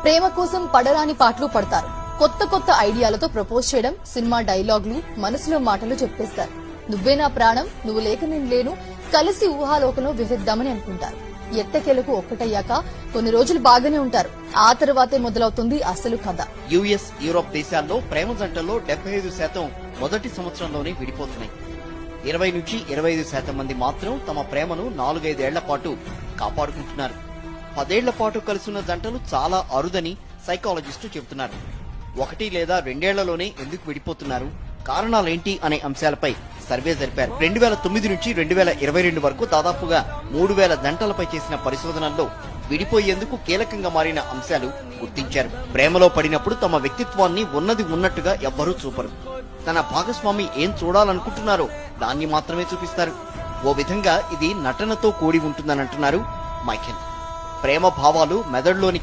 ప్రేమ కోసం పడరాని పాటలు పడతారు. కొత్త కొత్త ఐడియాలతో ప్రపోజ్ చేయడం, సినిమా డైలాగులు, మనసులో మాటలు చెప్పేస్తారు. నువ్వే నా ప్రాణం, నువ్వు లేక నేను లేను, కలిసి ఊహాలోకంలో విహరిద్దామని అనుకుంటారు. ఎట్టకేలకు ఒక్కటయ్యాక కొన్ని రోజులు బాగానే ఉంటారు. ఆ తర్వాతే మొదలవుతుంది అసలు కథ. యుఎస్, యూరోప్ దేశాల్లో ప్రేమ జంటల్లో 75% మొదటి సంవత్సరంలోనే విడిపోతున్నాయి. 20 నుంచి 25% మంది మాత్రం తమ ప్రేమను 4-5 ఏళ్ల పాటు కాపాడుకుంటున్నారు. 10 ఏళ్ల పాటు కలిసిన జంటలు చాలా అరుదని సైకాలజిస్టులు చెబుతున్నారు. 1 లేదా 2 ఏళ్లలోనే ఎందుకు విడిపోతున్నారు, కారణాలేంటి అనే అంశాలపై సర్వే జరిపారు. 2009 నుంచి 2022 వరకు దాదాపుగా 3000 జంటలపై చేసిన పరిశోధనల్లో విడిపోయేందుకు కీలకంగా మారిన అంశాలు గుర్తించారు. ప్రేమలో పడినప్పుడు తమ వ్యక్తిత్వాన్ని ఉన్నది ఉన్నట్టుగా ఎవ్వరూ చూపరు. తన భాగస్వామి ఏం చూడాలనుకుంటున్నారో దాన్ని మాత్రమే చూపిస్తారు. ఓ విధంగా ఇది నటనతో కూడి ఉంటుందని అంటున్నారు మైఖేల్. ప్రేమ భావాలు మెదడులోని